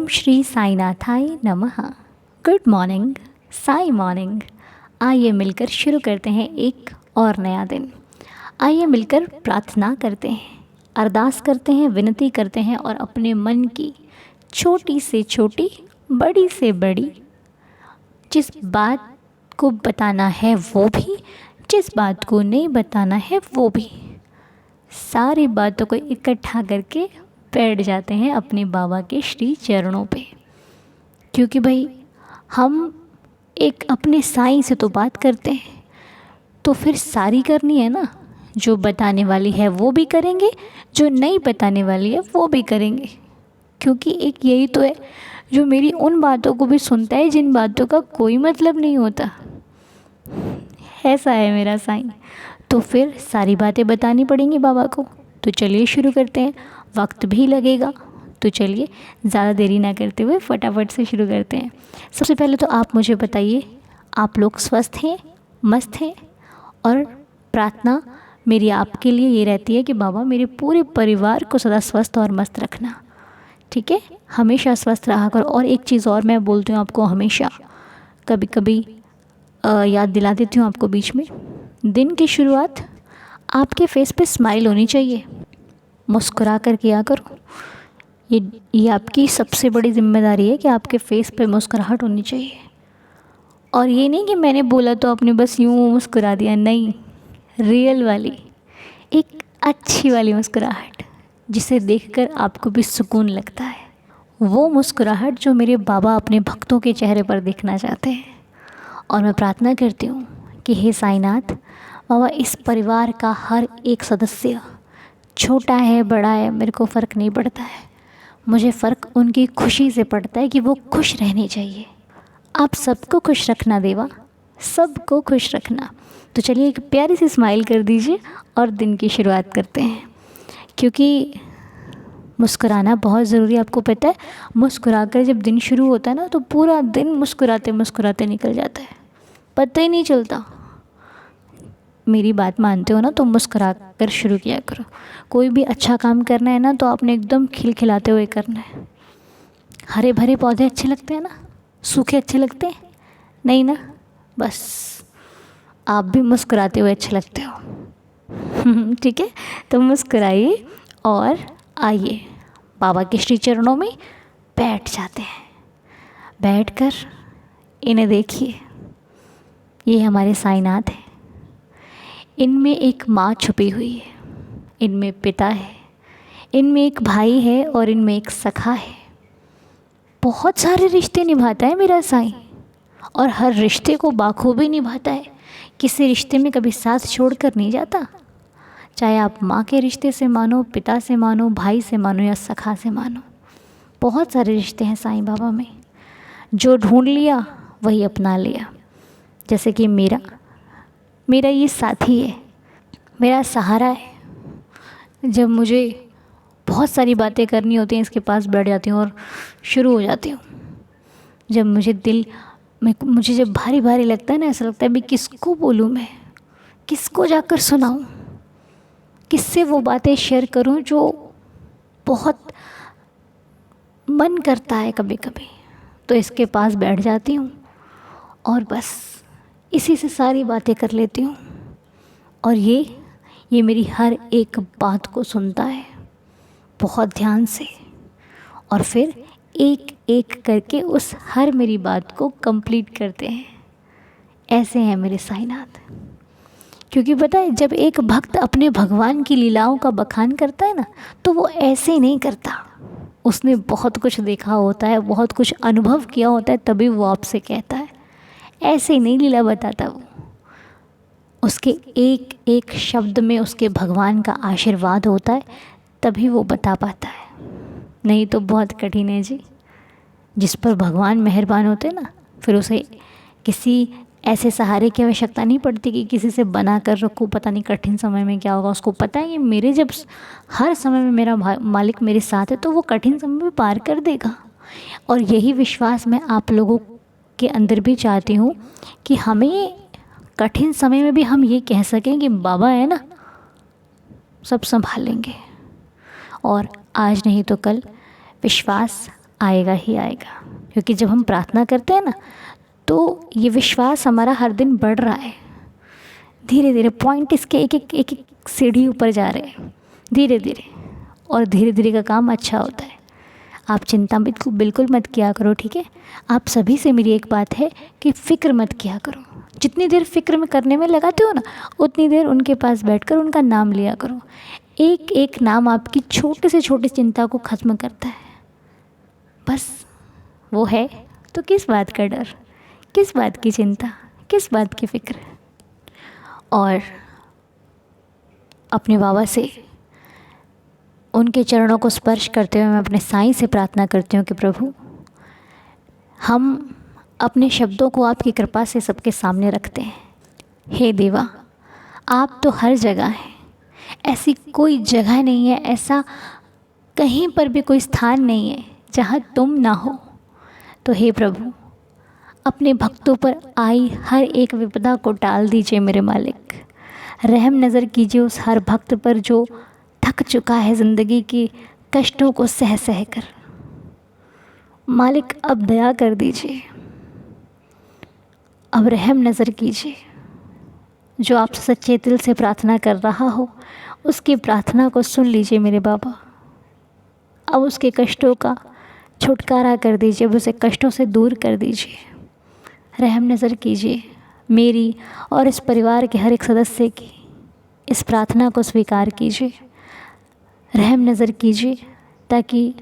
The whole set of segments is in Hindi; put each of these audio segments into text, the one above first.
श्री साईनाथाय नमः। Good morning, Sai morning. आइए मिलकर शुरू करते हैं एक और नया दिन। आइए मिलकर प्रार्थना करते हैं, अरदास करते हैं, विनती करते हैं और अपने मन की छोटी से छोटी, बड़ी से बड़ी, जिस बात को बताना है वो भी, जिस बात को नहीं बताना है वो भी, सारी बातों को इकट्ठा करके बैठ जाते हैं अपने बाबा के श्री चरणों पे। क्योंकि भाई हम एक अपने साईं से तो बात करते हैं, तो फिर सारी करनी है ना। जो बताने वाली है वो भी करेंगे, जो नहीं बताने वाली है वो भी करेंगे। क्योंकि एक यही तो है जो मेरी उन बातों को भी सुनता है जिन बातों का कोई मतलब नहीं होता। ऐसा है मेरा साईं। तो फिर सारी बातें बतानी पड़ेंगी बाबा को। तो चलिए शुरू करते हैं। वक्त भी लगेगा, तो चलिए ज़्यादा देरी ना करते हुए फटाफट से शुरू करते हैं। सबसे पहले तो आप मुझे बताइए, आप लोग स्वस्थ हैं, मस्त हैं? और प्रार्थना मेरी आपके लिए ये रहती है कि बाबा मेरे पूरे परिवार को सदा स्वस्थ और मस्त रखना। ठीक है, हमेशा स्वस्थ रहा करो। और एक चीज़ और मैं बोलती हूँ आपको हमेशा, कभी कभी याद दिला देती हूँ आपको बीच में। दिन की शुरुआत आपके फेस पे स्माइल होनी चाहिए, मुस्कुरा कर किया करो। ये आपकी सबसे बड़ी जिम्मेदारी है कि आपके फेस पे मुस्कुराहट होनी चाहिए। और ये नहीं कि मैंने बोला तो आपने बस यूँ मुस्कुरा दिया, नहीं, रियल वाली, एक अच्छी वाली मुस्कुराहट जिसे देखकर आपको भी सुकून लगता है। वो मुस्कुराहट जो मेरे बाबा अपने भक्तों के चेहरे पर देखना चाहते हैं। और मैं प्रार्थना करती हूँ कि हे साईनाथ बाबा, इस परिवार का हर एक सदस्य, छोटा है बड़ा है, मेरे को फ़र्क नहीं पड़ता है। मुझे फ़र्क उनकी खुशी से पड़ता है कि वो खुश रहने चाहिए। आप सबको खुश रखना देवा, सबको खुश रखना। तो चलिए एक प्यारी सी स्माइल कर दीजिए और दिन की शुरुआत करते हैं। क्योंकि मुस्कुराना बहुत ज़रूरी है। आपको पता है, मुस्कुरा कर जब दिन शुरू होता है ना, तो पूरा दिन मुस्कुराते मुस्कुराते निकल जाता है, पता ही नहीं चलता। मेरी बात मानते हो ना, तो मुस्कुरा कर शुरू किया करो। कोई भी अच्छा काम करना है ना, तो आपने एकदम खिलखिलाते हुए करना है। हरे भरे पौधे अच्छे लगते हैं ना, सूखे अच्छे लगते हैं नहीं ना? बस आप भी मुस्कुराते हुए अच्छे लगते हो। ठीक है, तो मुस्कुराइए और आइए बाबा के श्री चरणों में बैठ जाते हैं। बैठकर इन्हें देखिए, ये हमारे साईनाथ हैं। इनमें एक माँ छुपी हुई है, इनमें पिता है, इनमें एक भाई है और इनमें एक सखा है। बहुत सारे रिश्ते निभाता है मेरा साईं, और हर रिश्ते को बाखूबी निभाता है। किसी रिश्ते में कभी साथ छोड़कर नहीं जाता। चाहे आप माँ के रिश्ते से मानो, पिता से मानो, भाई से मानो या सखा से मानो, बहुत सारे रिश्ते हैं साईं बाबा में। जो ढूंढ लिया वही अपना लिया। जैसे कि मेरा ये साथी है, मेरा सहारा है। जब मुझे बहुत सारी बातें करनी होती हैं, इसके पास बैठ जाती हूँ और शुरू हो जाती हूँ। जब मुझे जब भारी भारी लगता है ना, ऐसा लगता है अभी किसको बोलूँ मैं, किसको जाकर सुनाऊँ, किससे वो बातें शेयर करूँ जो बहुत मन करता है कभी कभी। तो इसके पास बैठ जाती हूँ और बस इसी से सारी बातें कर लेती हूँ। और ये मेरी हर एक बात को सुनता है बहुत ध्यान से, और फिर एक एक करके उस हर मेरी बात को कंप्लीट करते हैं। ऐसे हैं मेरे साईनाथ। क्योंकि पता है, जब एक भक्त अपने भगवान की लीलाओं का बखान करता है ना, तो वो ऐसे ही नहीं करता। उसने बहुत कुछ देखा होता है, बहुत कुछ अनुभव किया होता है, तभी वो आपसे कहता है। ऐसे नहीं लीला बताता वो। उसके एक एक शब्द में उसके भगवान का आशीर्वाद होता है, तभी वो बता पाता है। नहीं तो बहुत कठिन है जी। जिस पर भगवान मेहरबान होते हैं ना, फिर उसे किसी ऐसे सहारे की आवश्यकता नहीं पड़ती कि किसी से बना कर रखो, पता नहीं कठिन समय में क्या होगा। उसको पता है कि मेरे जब हर समय में मेरा मालिक मेरे साथ है, तो वो कठिन समय में पार कर देगा। और यही विश्वास मैं आप लोगों के अंदर भी चाहती हूँ कि हमें कठिन समय में भी हम ये कह सकें कि बाबा है ना, सब संभालेंगे। और आज नहीं तो कल विश्वास आएगा ही आएगा। क्योंकि जब हम प्रार्थना करते हैं ना, तो ये विश्वास हमारा हर दिन बढ़ रहा है। धीरे धीरे पॉइंट इसके एक सीढ़ी ऊपर जा रहे हैं, धीरे धीरे, और धीरे धीरे का काम अच्छा होता है। आप चिंता बिल्कुल मत किया करो, ठीक है। आप सभी से मेरी एक बात है कि फ़िक्र मत किया करो। जितनी देर फ़िक्र में करने में लगाते हो ना, उतनी देर उनके पास बैठकर उनका नाम लिया करो। एक एक नाम आपकी छोटे से छोटी चिंता को ख़त्म करता है। बस वो है तो किस बात का डर, किस बात की चिंता, किस बात की फ़िक्र। और अपने बाबा से, उनके चरणों को स्पर्श करते हुए मैं अपने साईं से प्रार्थना करती हूँ कि प्रभु, हम अपने शब्दों को आपकी कृपा से सबके सामने रखते हैं। हे देवा, आप तो हर जगह हैं, ऐसी कोई जगह नहीं है, ऐसा कहीं पर भी कोई स्थान नहीं है जहाँ तुम ना हो। तो हे प्रभु, अपने भक्तों पर आई हर एक विपदा को टाल दीजिए मेरे मालिक। रहम नज़र कीजिए उस हर भक्त पर जो थक चुका है ज़िंदगी की कष्टों को सह सह कर। मालिक, अब दया कर दीजिए, अब रहम नज़र कीजिए। जो आप सच्चे दिल से प्रार्थना कर रहा हो, उसकी प्रार्थना को सुन लीजिए मेरे बाबा। अब उसके कष्टों का छुटकारा कर दीजिए, अब उसे कष्टों से दूर कर दीजिए। रहम नज़र कीजिए मेरी और इस परिवार के हर एक सदस्य की इस प्रार्थना को स्वीकार कीजिए। रहम नज़र कीजिए ताकि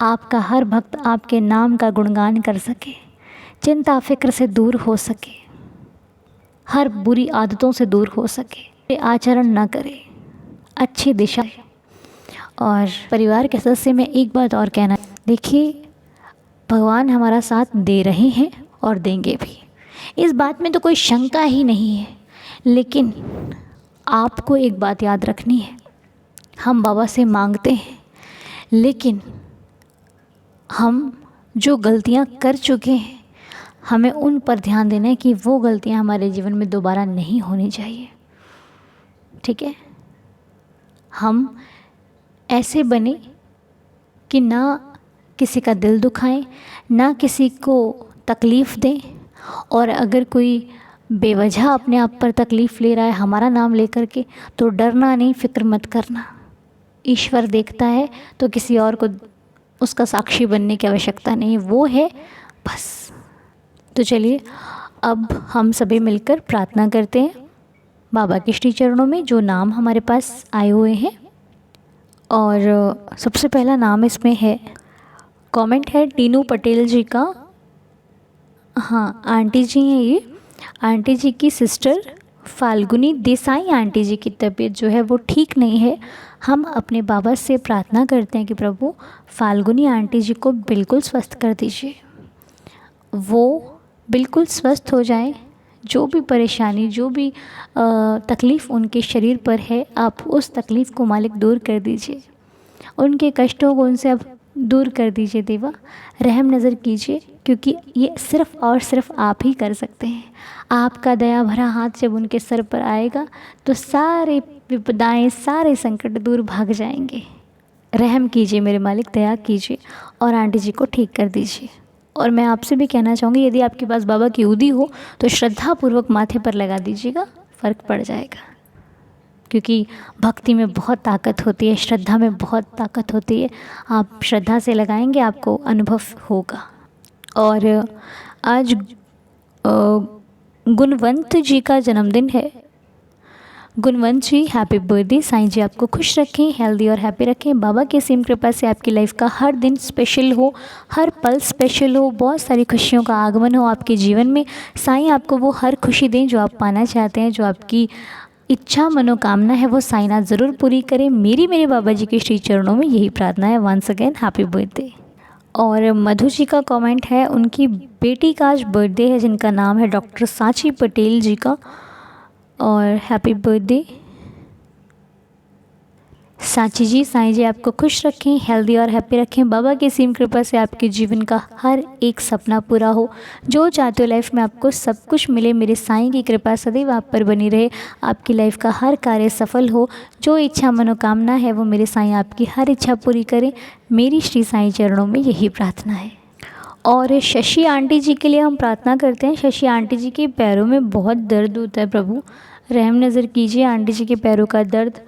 आपका हर भक्त आपके नाम का गुणगान कर सके, चिंता फिक्र से दूर हो सके, हर बुरी आदतों से दूर हो सके, आचरण न करे, अच्छी दिशा। और परिवार के सदस्य में एक बात और कहना, देखिए भगवान हमारा साथ दे रहे हैं और देंगे भी, इस बात में तो कोई शंका ही नहीं है। लेकिन आपको एक बात याद रखनी है, हम बाबा से मांगते हैं, लेकिन हम जो गलतियां कर चुके हैं हमें उन पर ध्यान देना है कि वो गलतियां हमारे जीवन में दोबारा नहीं होनी चाहिए, ठीक है। हम ऐसे बने कि ना किसी का दिल दुखाएं, ना किसी को तकलीफ़ दें। और अगर कोई बेवजह अपने आप पर तकलीफ़ ले रहा है हमारा नाम लेकर के, तो डरना नहीं, फ़िक्र मत करना। ईश्वर देखता है तो किसी और को उसका साक्षी बनने की आवश्यकता नहीं, वो है बस। तो चलिए अब हम सभी मिलकर प्रार्थना करते हैं बाबा के श्री चरणों में जो नाम हमारे पास आए हुए हैं। और सबसे पहला नाम इसमें है, कमेंट है टीनू पटेल जी का। हाँ, आंटी जी हैं ये। आंटी जी की सिस्टर फाल्गुनी देसाई आंटी जी की तबीयत जो है वो ठीक नहीं है। हम अपने बाबा से प्रार्थना करते हैं कि प्रभु फाल्गुनी आंटी जी को बिल्कुल स्वस्थ कर दीजिए, वो बिल्कुल स्वस्थ हो जाएं। जो भी परेशानी, जो भी तकलीफ़ उनके शरीर पर है, आप उस तकलीफ़ को मालिक दूर कर दीजिए, उनके कष्टों को उनसे अब दूर कर दीजिए देवा। रहम नज़र कीजिए, क्योंकि ये सिर्फ़ और सिर्फ आप ही कर सकते हैं। आपका दया भरा हाथ जब उनके सर पर आएगा तो सारे विपदाएं, सारे संकट दूर भाग जाएंगे। रहम कीजिए मेरे मालिक, दया कीजिए और आंटी जी को ठीक कर दीजिए। और मैं आपसे भी कहना चाहूँगी, यदि आपके पास बाबा की उदी हो तो श्रद्धापूर्वक माथे पर लगा दीजिएगा, फ़र्क पड़ जाएगा। क्योंकि भक्ति में बहुत ताकत होती है, श्रद्धा में बहुत ताकत होती है। आप श्रद्धा से लगाएंगे, आपको अनुभव होगा। और आज गुणवंत जी का जन्मदिन है। गुणवंत जी, हैप्पी बर्थडे। साईं जी आपको खुश रखें, हेल्दी और हैप्पी रखें। बाबा की असीम कृपा से आपकी लाइफ का हर दिन स्पेशल हो, हर पल स्पेशल हो, बहुत सारी खुशियों का आगमन हो आपके जीवन में। साईं आपको वो हर खुशी दें जो आप पाना चाहते हैं, जो आपकी इच्छा मनोकामना है वो साईनाथ ज़रूर पूरी करें। मेरे बाबा जी के श्री चरणों में यही प्रार्थना है। Once again happy birthday. और मधु जी का कमेंट है, उनकी बेटी का आज बर्थडे है जिनका नाम है डॉक्टर सांची पटेल जी का, और हैप्पी बर्थडे। सांची जी, साईं जी आपको खुश रखें, हेल्दी और हैप्पी रखें। बाबा की असीम कृपा से आपके जीवन का हर एक सपना पूरा हो, जो चाहते हो लाइफ में आपको सब कुछ मिले। मेरे साईं की कृपा सदैव आप पर बनी रहे। आपकी लाइफ का हर कार्य सफल हो, जो इच्छा मनोकामना है वो मेरे साईं आपकी हर इच्छा पूरी करें। मेरी श्री साईं चरणों में यही प्रार्थना है। और शशि आंटी जी के लिए हम प्रार्थना करते हैं। शशि आंटी जी के पैरों में बहुत दर्द होता है, प्रभु रहम नज़र कीजिए। आंटी जी के पैरों का दर्द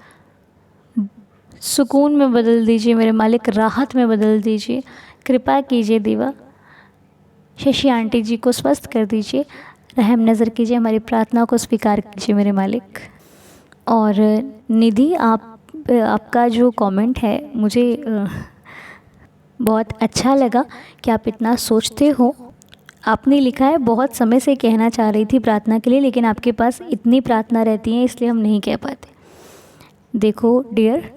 सुकून में बदल दीजिए मेरे मालिक, राहत में बदल दीजिए, कृपा कीजिए देवा। शशि आंटी जी को स्वस्थ कर दीजिए, रहम नज़र कीजिए, हमारी प्रार्थना को स्वीकार कीजिए मेरे मालिक। और निधि, आपका जो कमेंट है मुझे बहुत अच्छा लगा कि आप इतना सोचते हो। आपने लिखा है बहुत समय से कहना चाह रही थी प्रार्थना के लिए, लेकिन आपके पास इतनी प्रार्थना रहती है इसलिए हम नहीं कह पाते। देखो डियर,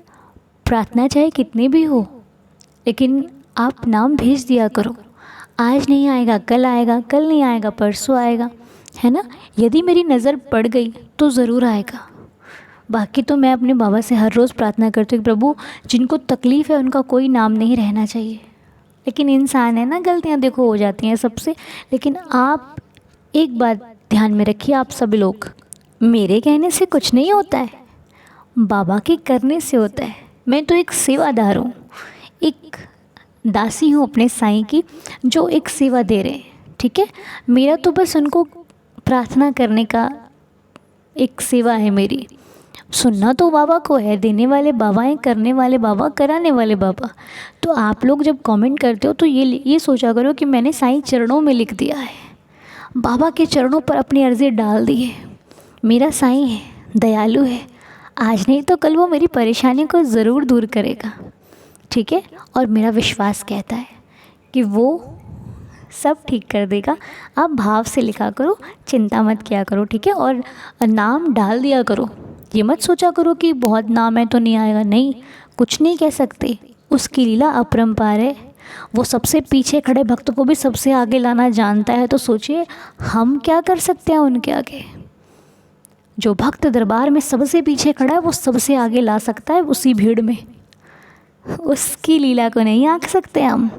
प्रार्थना चाहे कितनी भी हो, लेकिन आप नाम भेज दिया करो। आज नहीं आएगा कल आएगा, कल नहीं आएगा परसों आएगा, है ना। यदि मेरी नज़र पड़ गई तो ज़रूर आएगा। बाकी तो मैं अपने बाबा से हर रोज़ प्रार्थना करती हूँ, प्रभु जिनको तकलीफ़ है उनका कोई नाम नहीं रहना चाहिए। लेकिन इंसान है ना, गलतियाँ देखो हो जाती हैं सबसे। लेकिन आप एक बात ध्यान में रखिए, आप सभी लोग, मेरे कहने से कुछ नहीं होता है, बाबा के करने से होता है। मैं तो एक सेवादार हूँ, एक दासी हूँ अपने साईं की, जो एक सेवा दे रहे हैं, ठीक है। मेरा तो बस उनको प्रार्थना करने का एक सेवा है मेरी। सुनना तो बाबा को है, देने वाले बाबा हैं, करने वाले बाबा, कराने वाले बाबा। तो आप लोग जब कमेंट करते हो तो ये सोचा करो कि मैंने साईं चरणों में लिख दिया है, बाबा के चरणों पर अपनी अर्ज़ी डाल दी है। मेरा साईं है, दयालु है, आज नहीं तो कल वो मेरी परेशानी को ज़रूर दूर करेगा, ठीक है। और मेरा विश्वास कहता है कि वो सब ठीक कर देगा। आप भाव से लिखा करो, चिंता मत किया करो, ठीक है। और नाम डाल दिया करो, ये मत सोचा करो कि बहुत नाम है तो नहीं आएगा। नहीं, कुछ नहीं कह सकते, उसकी लीला अपरंपार है। वो सबसे पीछे खड़े भक्त को भी सबसे आगे लाना जानता है, तो सोचिए हम क्या कर सकते हैं उनके आगे। जो भक्त दरबार में सबसे पीछे खड़ा है वो सबसे आगे ला सकता है उसी भीड़ में। उसकी लीला को नहीं आंक सकते हम,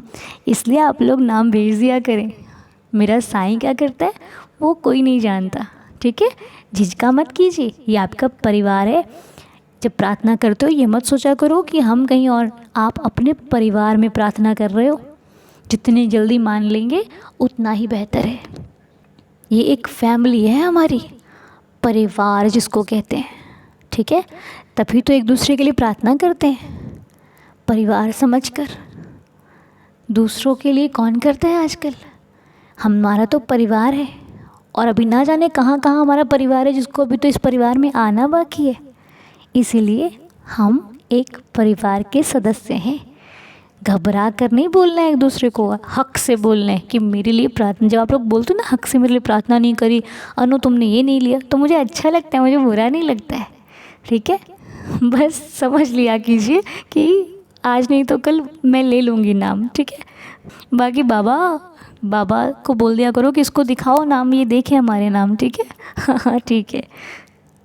इसलिए आप लोग नाम भेज दिया करें। मेरा साईं क्या करता है वो कोई नहीं जानता, ठीक है। झिझका मत कीजिए, ये आपका परिवार है। जब प्रार्थना करते हो ये मत सोचा करो कि हम कहीं और, आप अपने परिवार में प्रार्थना कर रहे हो। जितनी जल्दी मान लेंगे उतना ही बेहतर है। ये एक फैमिली है हमारी, परिवार जिसको कहते हैं, ठीक है। तभी तो एक दूसरे के लिए प्रार्थना करते हैं, परिवार समझकर। दूसरों के लिए कौन करता है आजकल। हमारा तो परिवार है, और अभी ना जाने कहाँ कहाँ हमारा परिवार है, जिसको अभी तो इस परिवार में आना बाकी है। इसीलिए हम एक परिवार के सदस्य हैं। घबरा कर नहीं बोलना है एक दूसरे को, हक से बोलना है कि मेरे लिए प्रार्थना। जब आप लोग बोलते हो ना हक से मेरे लिए प्रार्थना नहीं करी, अनु तुमने ये नहीं लिया, तो मुझे अच्छा लगता है, मुझे बुरा नहीं लगता है, ठीक है। बस समझ लिया कीजिए कि आज नहीं तो कल मैं ले लूँगी नाम, ठीक है। बाकी बाबा को बोल दिया करो कि इसको दिखाओ नाम, ये देखे हमारे नाम, ठीक है। हाँ ठीक है।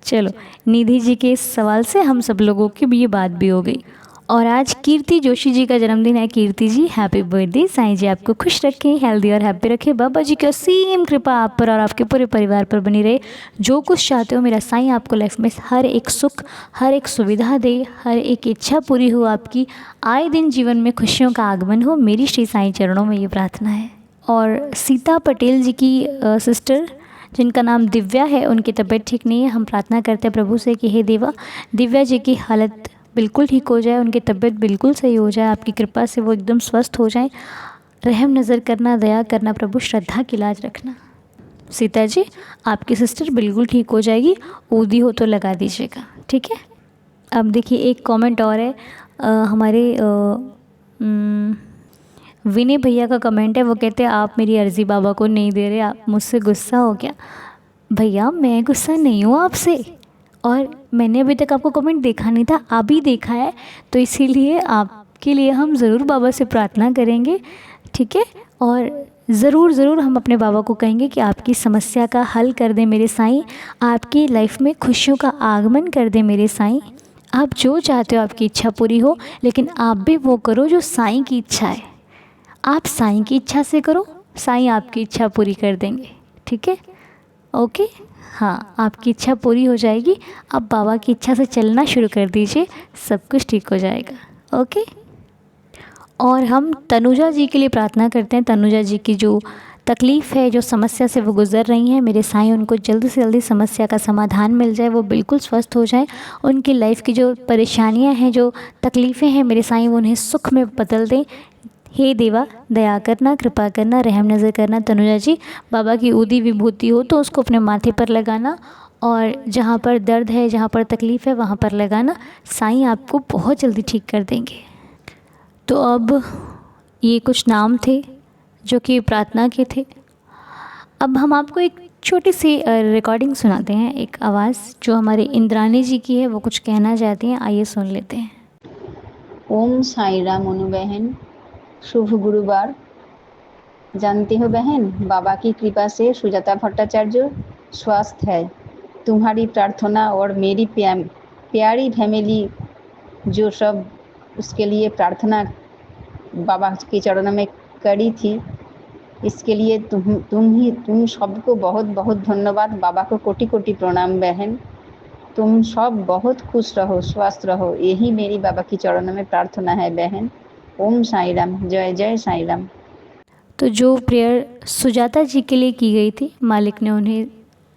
चलो, निधि जी के इस सवाल से हम सब लोगों की भी ये बात भी हो गई। और आज कीर्ति जोशी जी का जन्मदिन है। कीर्ति जी हैप्पी बर्थडे। साईं जी आपको खुश रखें, हेल्दी और हैप्पी रखें। बाबा जी की असीम कृपा आप पर और आपके पूरे परिवार पर बनी रहे। जो कुछ चाहते हो मेरा साईं आपको लाइफ में हर एक सुख, हर एक सुविधा दे, हर एक इच्छा पूरी हो आपकी। आए दिन जीवन में खुशियों का आगमन हो, मेरी श्री साईं चरणों में ये प्रार्थना है। और सीता पटेल जी की सिस्टर जिनका नाम दिव्या है, उनकी तबीयत ठीक नहीं है। हम प्रार्थना करते हैं प्रभु से कि हे देवा, दिव्या जी की हालत बिल्कुल ठीक हो जाए, उनकी तबीयत बिल्कुल सही हो जाए, आपकी कृपा से वो एकदम स्वस्थ हो जाए। रहम नज़र करना, दया करना प्रभु, श्रद्धा की लाज रखना। सीता जी आपकी सिस्टर बिल्कुल ठीक हो जाएगी, ऊदी हो तो लगा दीजिएगा, ठीक है। अब देखिए एक कमेंट और है, हमारे विनय भैया का कमेंट है। वो कहते हैं आप मेरी अर्ज़ी बाबा को नहीं दे रहे, आप मुझसे गुस्सा हो गया। भैया मैं गुस्सा नहीं हूँ आपसे, और मैंने अभी तक आपको कमेंट देखा नहीं था, अभी देखा है, तो इसीलिए आपके लिए हम ज़रूर बाबा से प्रार्थना करेंगे, ठीक है। और ज़रूर हम अपने बाबा को कहेंगे कि आपकी समस्या का हल कर दें मेरे साईं, आपकी लाइफ में खुशियों का आगमन कर दें मेरे साईं। आप जो चाहते हो आपकी इच्छा पूरी हो, लेकिन आप भी वो करो जो साईं की इच्छा है। आप साईं की इच्छा से करो, साईं आपकी इच्छा पूरी कर देंगे। ठीक है, ओके। हाँ, आपकी इच्छा पूरी हो जाएगी। आप बाबा की इच्छा से चलना शुरू कर दीजिए, सब कुछ ठीक हो जाएगा। ओके। और हम तनुजा जी के लिए प्रार्थना करते हैं। तनुजा जी की जो तकलीफ़ है, जो समस्या से वो गुज़र रही हैं, मेरे साईं उनको जल्दी से जल्दी समस्या का समाधान मिल जाए, वो बिल्कुल स्वस्थ हो जाएं। उनकी लाइफ की जो परेशानियां हैं, जो तकलीफ़ें हैं, मेरे साईं वो उन्हें सुख में बदल दें। हे देवा, दया करना, कृपा करना, रहम नज़र करना। तनुजा जी, बाबा की ऊदी विभूति हो तो उसको अपने माथे पर लगाना, और जहाँ पर दर्द है, जहाँ पर तकलीफ़ है, वहाँ पर लगाना। साईं आपको बहुत जल्दी ठीक कर देंगे। तो अब ये कुछ नाम थे जो कि प्रार्थना के थे। अब हम आपको एक छोटी सी रिकॉर्डिंग सुनाते हैं, एक आवाज़ जो हमारे इंद्रानी जी की है, वो कुछ कहना चाहती हैं। आइए सुन लेते हैं। ओम साई राम अनु बहन, शुभ गुरुवार। जानती हो बहन, बाबा की कृपा से सुजाता भट्टाचार्य स्वस्थ है। तुम्हारी प्रार्थना और मेरी प्यारी फैमिली जो सब उसके लिए प्रार्थना बाबा के चरणों में करी थी, इसके लिए तुम सबको बहुत बहुत धन्यवाद। बाबा को कोटि कोटि प्रणाम बहन। तुम सब बहुत खुश रहो, स्वस्थ रहो, यही मेरी बाबा की चरणों में प्रार्थना है बहन। ओम साई राम, जय जय साई राम। तो जो प्रेयर सुजाता जी के लिए की गई थी, मालिक ने उन्हें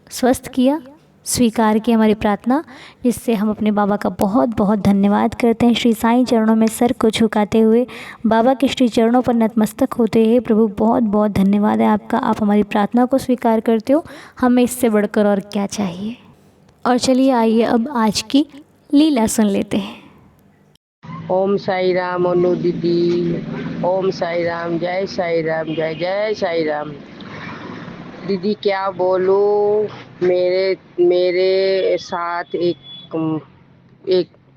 स्वस्थ किया, स्वीकार किया हमारी प्रार्थना, जिससे हम अपने बाबा का बहुत बहुत धन्यवाद करते हैं। श्री साईं चरणों में सर को झुकाते हुए, बाबा के श्री चरणों पर नतमस्तक होते हैं। प्रभु, बहुत बहुत धन्यवाद है आपका, आप हमारी प्रार्थना को स्वीकार करते हो, हमें इससे बढ़कर और क्या चाहिए। और चलिए आइए अब आज की लीला सुन लेते हैं। ओम साई राम अनु दीदी, ओम साई राम, जय साई राम, जय जय साई राम। दीदी क्या बोलूं, मेरे मेरे साथ एक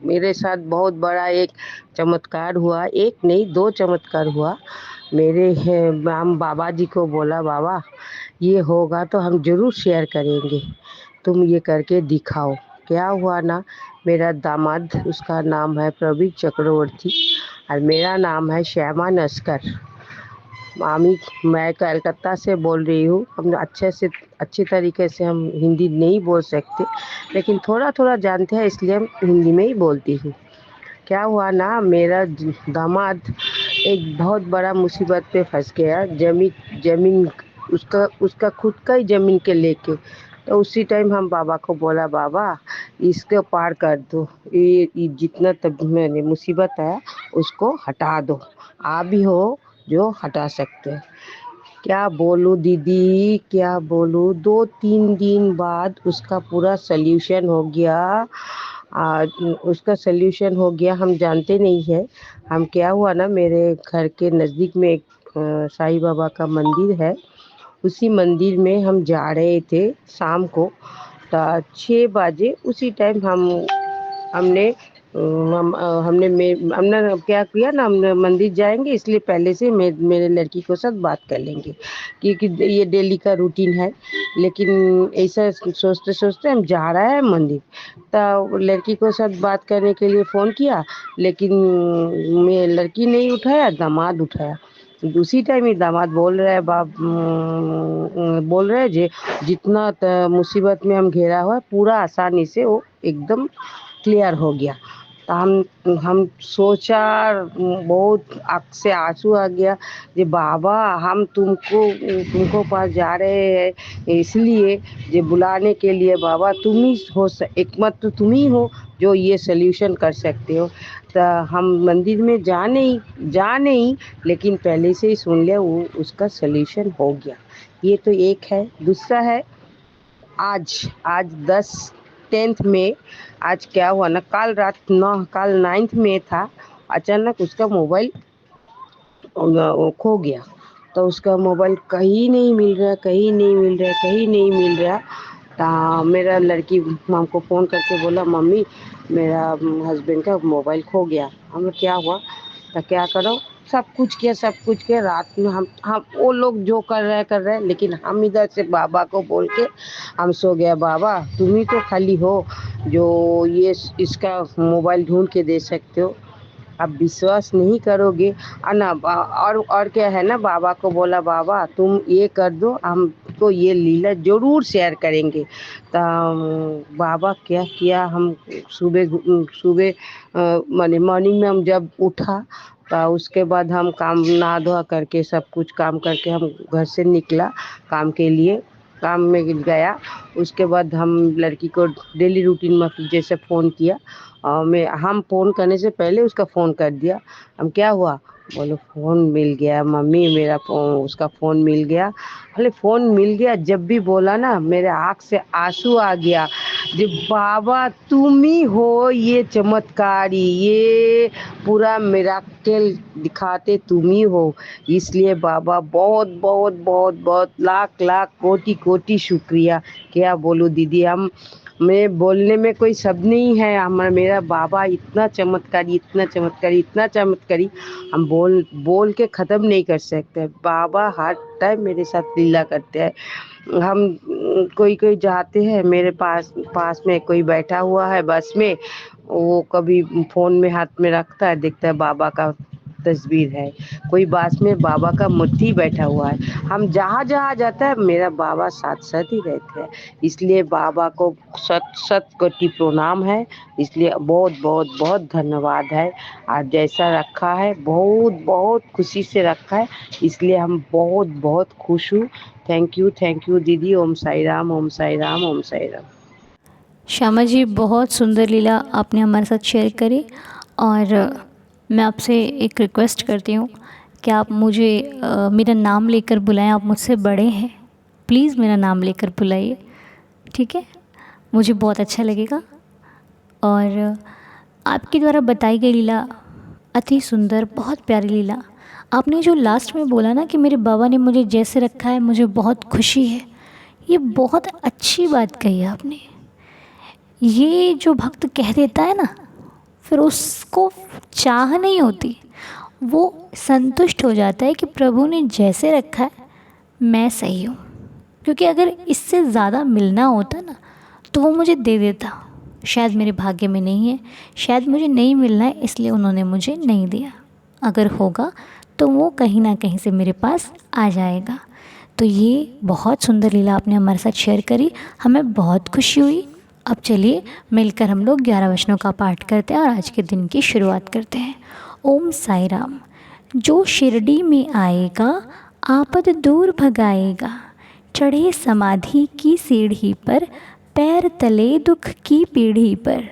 मेरे साथ बहुत बड़ा एक चमत्कार हुआ। एक नहीं, दो चमत्कार हुआ। हम बाबा जी को बोला, बाबा ये होगा तो हम ज़रूर शेयर करेंगे, तुम ये करके दिखाओ। क्या हुआ ना, मेरा दामाद, उसका नाम है प्रवीण चक्रवर्ती और मेरा नाम है श्यामा नस्कर। मामी, मैं कलकत्ता से बोल रही हूँ। हम अच्छे तरीके से हम हिंदी नहीं बोल सकते, लेकिन थोड़ा थोड़ा जानते हैं, इसलिए हम हिंदी में ही बोलती हूँ। क्या हुआ ना, मेरा दामाद एक बहुत बड़ा मुसीबत पे फंस गया। जमीन उसका खुद का ही ज़मीन के लेके। तो उसी टाइम हम बाबा को बोला, बाबा इसको पार कर दो, ये जितना तब मैंने मुसीबत आया उसको हटा दो, आप भी हो जो हटा सकते हैं। क्या बोलूं दीदी, क्या बोलूं, 2-3 दिन बाद उसका पूरा सल्यूशन हो गया। उसका सल्यूशन हो गया, हम जानते नहीं है। हम क्या हुआ ना, मेरे घर के नज़दीक में एक साईं बाबा का मंदिर है। उसी मंदिर में हम जा रहे थे शाम को, तो 6 बजे उसी टाइम हमने हमने क्या किया ना, हमने मंदिर जाएंगे इसलिए पहले से मेरे लड़की को साथ बात कर लेंगे, क्योंकि ये डेली का रूटीन है। लेकिन ऐसा सोचते सोचते हम जा रहा है मंदिर, तो लड़की को साथ बात करने के लिए फ़ोन किया, लेकिन मेरी लड़की नहीं उठाया, दामाद उठाया। उसी टाइम ही दामाद बोल रहा है, बोल रहे हैं जे जितना मुसीबत में हम घेरा हुआ है, पूरा आसानी से वो एकदम क्लियर हो गया। तो हम सोचा, बहुत आँख से आंसू आ गया जे बाबा, हम तुमको पास जा रहे हैं इसलिए जे बुलाने के लिए, बाबा तुम ही हो, एकमात्र तुम ही हो जो ये सल्यूशन कर सकते हो। तो हम मंदिर में जा नहीं, लेकिन पहले से ही सुन लिया, वो उसका सल्यूशन हो गया। ये तो एक है। दूसरा है, आज 10th में, आज क्या हुआ ना, कल 9th में था, अचानक उसका मोबाइल खो गया। तो उसका मोबाइल कहीं नहीं मिल रहा, कहीं नहीं मिल रहा, कहीं नहीं मिल रहा। तो मेरा लड़की हमको फ़ोन करके बोला, मम्मी मेरा हस्बैंड का मोबाइल खो गया। हम क्या हुआ, तो क्या करो, सब कुछ किया। रात में हम वो लोग जो कर रहे हैं, लेकिन हम इधर से बाबा को बोल के हम सो गया। बाबा तुम ही तो खाली हो जो ये इसका मोबाइल ढूंढ के दे सकते हो। आप विश्वास नहीं करोगे। और क्या है ना, बाबा को बोला बाबा तुम ये कर दो, हमको ये लीला जरूर शेयर करेंगे। तो बाबा क्या किया, हम सुबह सुबह माने मॉर्निंग में हम जब उठा तो उसके बाद हम काम नहा धोआ करके सब कुछ काम करके हम घर से निकला काम के लिए, काम में गया। उसके बाद हम लड़की को डेली रूटीन में जैसे फ़ोन किया, हम फ़ोन करने से पहले उसका फ़ोन कर दिया। हम क्या हुआ, बोलो फ़ोन मिल गया मम्मी, मेरा फ़ोन, उसका फ़ोन मिल गया। बोले फ़ोन मिल गया, जब भी बोला ना मेरे आँख से आंसू आ गया। जो बाबा तुम ही हो ये चमत्कारी, ये पूरा मिराकल दिखाते तुम ही हो। इसलिए बाबा बहुत बहुत बहुत बहुत लाख लाख कोटि कोटि शुक्रिया। क्या बोलूं दीदी, मैं बोलने में कोई शब्द नहीं है। मेरा बाबा इतना चमत्कारी, इतना चमत्कारी, इतना चमत्कारी, हम बोल के ख़त्म नहीं कर सकते। बाबा हर टाइम मेरे साथ लीला करते हैं। हम कोई जाते हैं, मेरे पास में कोई बैठा हुआ है बस में, वो कभी फ़ोन में हाथ में रखता है, देखता है बाबा का तस्वीर है। कोई बस में बाबा का मूर्ति बैठा हुआ है। हम जहाँ जहाँ जाता है मेरा बाबा साथ साथ ही रहते हैं। इसलिए बाबा को सत सत कोटि प्रणाम है। इसलिए बहुत बहुत बहुत धन्यवाद है। आज जैसा रखा है बहुत बहुत खुशी से रखा है, इसलिए हम बहुत बहुत खुश हूँ। थैंक यू दीदी। ओम साई राम, ओम साई राम, ओम साई राम। श्यामा जी, बहुत सुंदर लीला आपने हमारे साथ शेयर करी। और मैं आपसे एक रिक्वेस्ट करती हूँ कि आप मुझे मेरा नाम लेकर बुलाएं। आप मुझसे बड़े हैं, प्लीज़ मेरा नाम लेकर बुलाइए, ठीक है? मुझे बहुत अच्छा लगेगा। और आपके द्वारा बताई गई लीला अति सुंदर, बहुत प्यारी लीला। आपने जो लास्ट में बोला ना कि मेरे बाबा ने मुझे जैसे रखा है मुझे बहुत खुशी है, ये बहुत अच्छी बात कही आपने। ये जो भक्त कह देता है ना, फिर उसको चाह नहीं होती, वो संतुष्ट हो जाता है कि प्रभु ने जैसे रखा है मैं सही हूँ। क्योंकि अगर इससे ज़्यादा मिलना होता ना तो वो मुझे दे देता। शायद मेरे भाग्य में नहीं है, शायद मुझे नहीं मिलना है इसलिए उन्होंने मुझे नहीं दिया। अगर होगा तो वो कहीं ना कहीं से मेरे पास आ जाएगा। तो ये बहुत सुंदर लीला आपने हमारे साथ शेयर करी, हमें बहुत खुशी हुई। अब चलिए मिलकर हम लोग 11 वचनों का पाठ करते हैं और आज के दिन की शुरुआत करते हैं। ओम साई राम। जो शिरडी में आएगा आपद दूर भगाएगा, चढ़े समाधि की सीढ़ी पर, पैर तले दुख की पीढ़ी पर,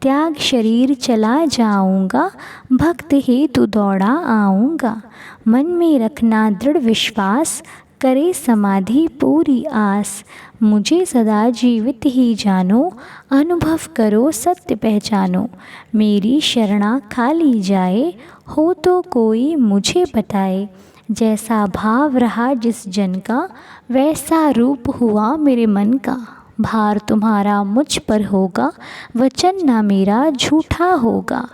त्याग शरीर चला जाऊंगा, भक्त हेतु दौड़ा आऊँगा, मन में रखना दृढ़ विश्वास, करे समाधि पूरी आस, मुझे सदा जीवित ही जानो, अनुभव करो सत्य पहचानो, मेरी शरणा खाली जाए, हो तो कोई मुझे बताए, जैसा भाव रहा जिस जन का, वैसा रूप हुआ मेरे मन का, भार तुम्हारा मुझ पर होगा, वचन ना मेरा झूठा होगा,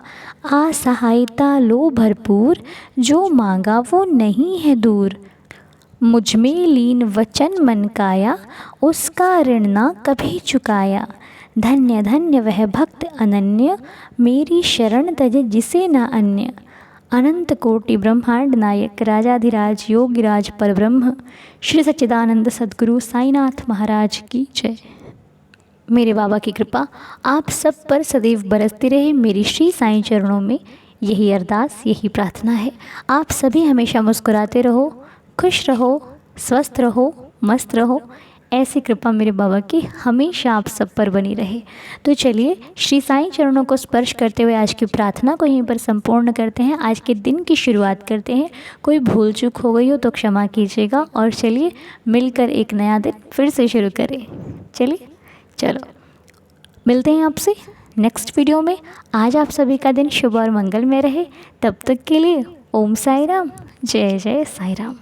असहायता लो भरपूर, जो मांगा वो नहीं है दूर, मुझ में लीन वचन मन काया, उसका ऋण ना कभी चुकाया, धन्य धन्य वह भक्त अनन्य, मेरी शरण तजे जिसे न अन्य, अनंत कोटि ब्रह्मांड नायक राजाधिराज योगिराज परब्रह्म श्री सच्चिदानंद सद्गुरु साईनाथ महाराज की जय। मेरे बाबा की कृपा आप सब पर सदैव बरसती रहे। मेरी श्री साईं चरणों में यही अरदास, यही प्रार्थना है। आप सभी हमेशा मुस्कुराते रहो, खुश रहो, स्वस्थ रहो, मस्त रहो। ऐसी कृपा मेरे बाबा की हमेशा आप सब पर बनी रहे। तो चलिए श्री साईं चरणों को स्पर्श करते हुए आज की प्रार्थना को यहीं पर संपूर्ण करते हैं। आज के दिन की शुरुआत करते हैं। कोई भूल चूक हो गई हो तो क्षमा कीजिएगा और चलिए मिलकर एक नया दिन फिर से शुरू करें। चलो मिलते हैं आपसे नेक्स्ट वीडियो में। आज आप सभी का दिन शुभ और मंगलमय रहे। तब तक के लिए ओम साई राम, जय जय साई राम।